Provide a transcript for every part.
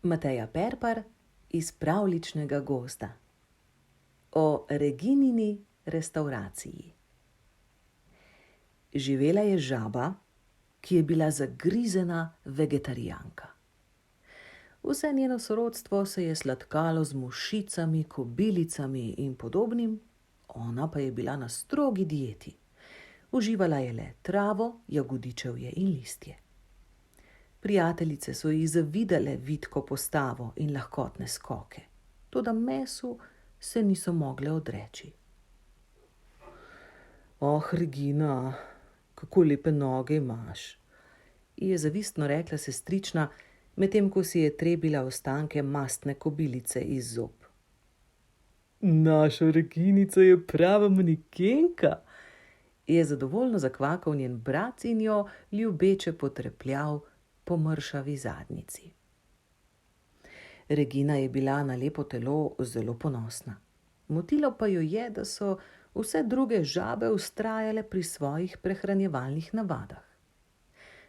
Mateja Perpar iz pravljičnega gozda. O Reginini restavraciji. Živela je žaba, ki je bila zagrizena vegetarijanka. Vse njeno sorodstvo se je sladkalo z mušicami, kobilicami in podobnim, ona pa je bila na strogi dieti. Uživala je le travo, jagodičevje in listje. Prijateljice so ji zavidale vitko postavo in lahkotne skoke, toda mesu se niso mogle odreči. Oh, Regina, kako lepe noge imaš, je zavistno rekla sestrična, medtem ko si je trebila ostanke mastne kobilice iz zob. Naša Reginica je prava manekenka, je zadovoljno zakvakal njen brat in jo ljubeče potrepljal po mršavi zadnjici. Regina je bila na lepo telo zelo ponosna. Motilo pa jo je, da so vse druge žabe vztrajale pri svojih prehranjevalnih navadah.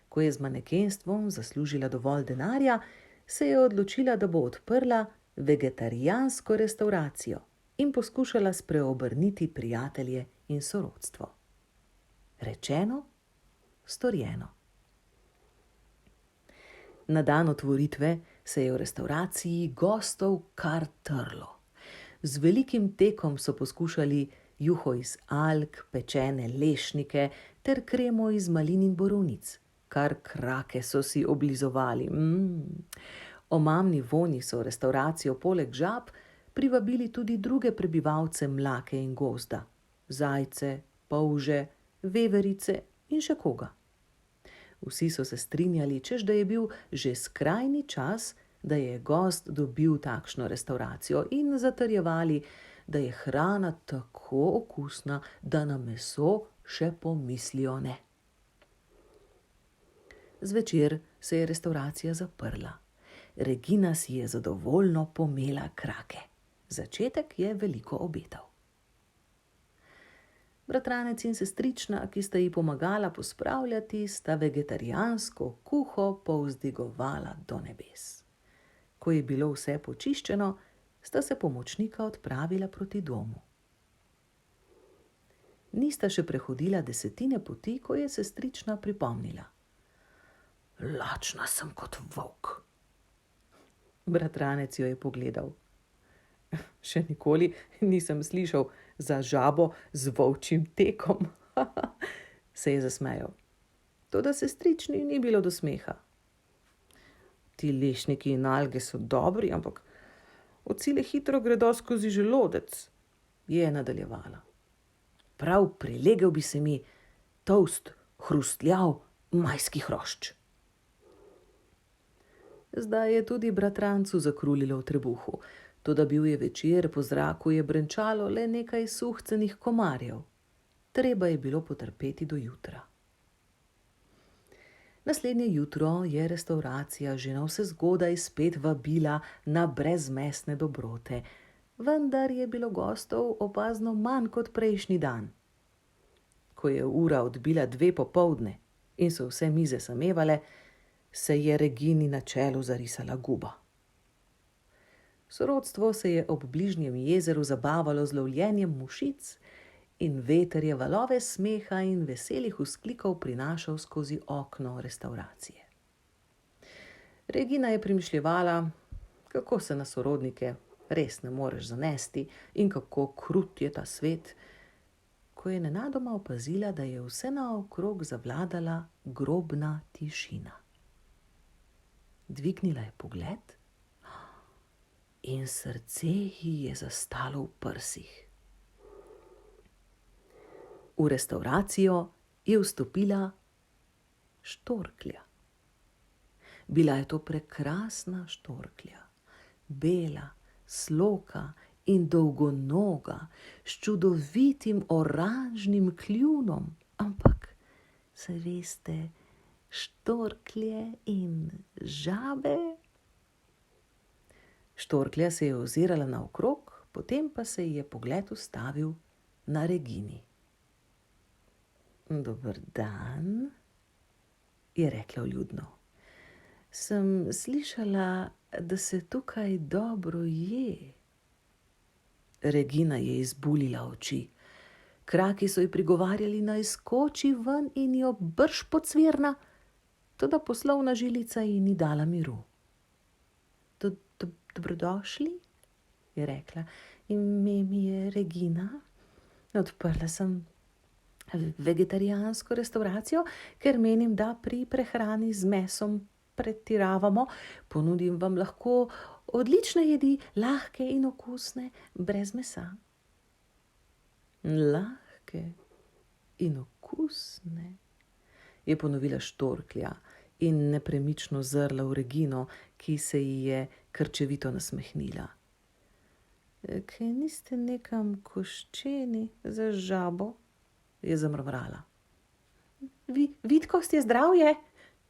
Ko je z manekenstvom zaslužila dovolj denarja, se je odločila, da bo odprla vegetarijansko restavracijo in poskušala spreobrniti prijatelje in sorodstvo. Rečeno, storjeno. Na dan otvoritve se je v restavraciji gostov kar trlo. Z velikim tekom so poskušali juho iz alg, pečene lešnike ter kremo iz malin in borovnic. Kar krake so si oblizovali. Omamni vonji so v restavracijo poleg žab privabili tudi druge prebivalce mlake in gozda. Zajce, polže, veverice in še koga. Vsi so se strinjali, češ da je bil že skrajni čas, da je gost dobil takšno restavracijo in zatrjevali, da je hrana tako okusna, da na meso še pomislijo ne. Zvečer se je restavracija zaprla. Regina si je zadovoljno pomela krake. Začetek je veliko obetal. Bratranec in sestrična, ki sta ji pomagala pospravljati, sta vegetarijansko kuho povzdigovala do nebes. Ko je bilo vse počiščeno, sta se pomočnika odpravila proti domu. Nista še prehodila 10 poti, ko je sestrična pripomnila. Lačna sem kot volk. Bratranec jo je pogledal. Še nikoli nisem slišal za žabo z volčjim tekom, se je zasmejal. Toda sestrični ni bilo do smeha. Ti lešniki in alge so dobri, ampak ocile hitro gredo skozi želodec, je nadaljevala. Prav prilegel bi se mi toast, hrustljav majski hrošč. Zdaj je tudi bratrancu zakrulilo v trebuhu, toda bil je večer, po zraku je brenčalo le nekaj suhcenih komarjev. Treba je bilo potrpeti do jutra. Naslednje jutro je restavracija že navsezgodaj spet vabila na brezmesne dobrote, vendar je bilo gostov opazno manj kot prejšnji dan. Ko je ura odbila 2 popoldne in so vse mize samevale, se je Regini na čelu zarisala guba. Sorodstvo se je ob bližnjem jezeru zabavalo z lovljenjem mušic in veter je valove smeha in veselih vzklikov prinašal skozi okno restavracije. Regina je premišljevala, kako se na sorodnike res ne moreš zanesti in kako krut je ta svet, ko je nenadoma opazila, da je vse naokrog zavladala grobna tišina. Dvignila je pogled in srce ji je zastalo v prsih. V restavracijo je vstopila štorklja. Bila je to prekrasna štorklja, bela, sloka in dolgonoga, s čudovitim oranžnim kljunom, ampak, saj veste, štorklje in žabe. Štorklja se je ozirala naokrog, potem pa se ji je pogled ustavil na Regini. Dober dan, je rekla vljudno. Sem slišala, da se tukaj dobro je. Regina je izbuljila oči. Kraki so ji prigovarjali, naj skoči ven in jo brž pocvirna, toda poslovna žilica ji ni dala miru. Dobrodošli, je rekla. Ime mi je Regina. Odprla sem vegetarijansko restavracijo, ker menim, da pri prehrani z mesom pretiravamo. Ponudim vam lahko odlične jedi, lahke in okusne, brez mesa. Lahke in okusne, je ponovila štorklja in nepremično zrla v Regino, ki se ji je krčevito nasmehnila. Kaj niste nekam koščeni za žabo? Je zamrmrala. Vitkost je zdravje,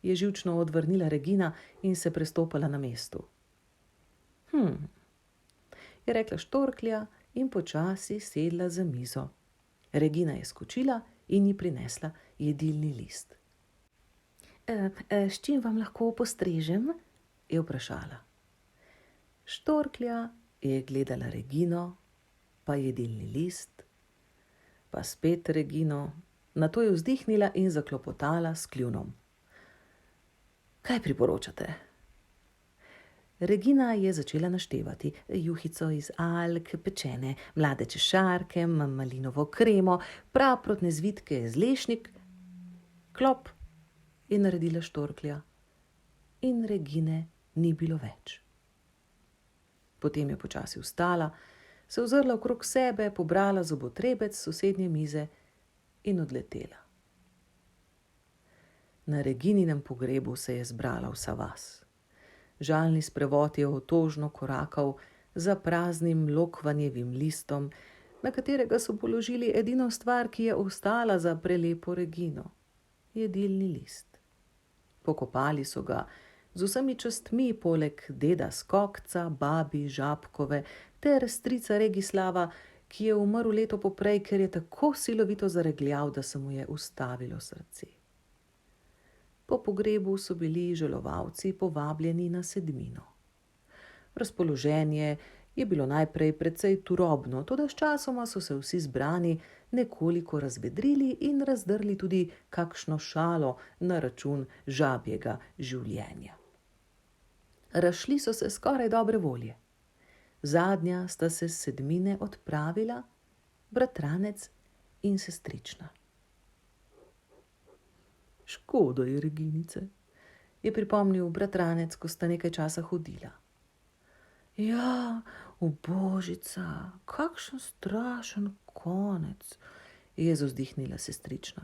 je živčno odvrnila Regina in se prestopala na mestu. Je rekla štorklja in počasi sedla za mizo. Regina je skočila in ji prinesla jedilni list. S čim vam lahko postrežem? Je vprašala. Štorklja je gledala Regino, pa jedilni list, pa spet Regino, nato je vzdihnila in zaklopotala s kljunom. Kaj priporočate? Regina je začela naštevati juhico iz alg, pečene mlade češarke, malinovo kremo, praprotne zvitke z lešnik. Klop je naredila štorklja in Regine ni bilo več. Potem je počasi vstala, se ozrla okrog sebe, pobrala zobotrebec s sosednje mize in odletela. Na Regininem pogrebu se je zbrala vsa vas. Žalni sprevod je otožno korakal za praznim lokvanjevim listom, na katerega so položili edino stvar, ki je ostala za prelepo Regino. Jedilni list. Pokopali so ga z vsemi častmi, poleg deda Skokca, babi Žabkove ter strica Regislava, ki je umrl leto poprej, ker je tako silovito zaregljal, da se mu je ustavilo srce. Po pogrebu so bili žalovalci povabljeni na sedmino. Razpoloženje je bilo najprej precej turobno, toda sčasoma so se vsi zbrani nekoliko razvedrili in razdrli tudi kakšno šalo na račun žabjega življenja. Razšli so se skoraj dobre volje. Zadnja sta se s sedmine odpravila bratranec in sestrična. Škoda je Reginice, je pripomnil bratranec, ko sta nekaj časa hodila. Ja, ubožica, kakšen strašen konec, je zavzdihnila sestrična.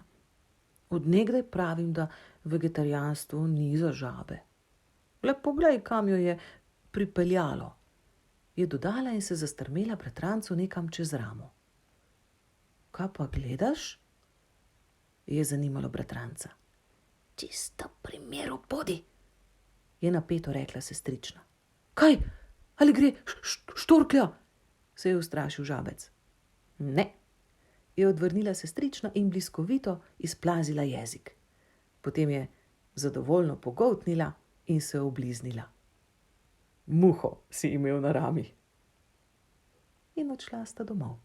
Od nekdaj pravim, da vegetarijanstvo ni za žabe. Le poglej, kam jo je pripeljalo, je dodala in se zastrmela bratrancu nekam čez ramo. Kaj pa gledaš? Je zanimalo bratranca. Čisto pri miru bodi, je napeto rekla sestrična. Kaj? Ali gre štorklja? Se je ustrašil žabec. Ne, je odvrnila sestrična in bliskovito izplazila jezik. Potem je zadovoljno pogoltnila in se obliznila. Muho si imel na rami. In odšla sta domov.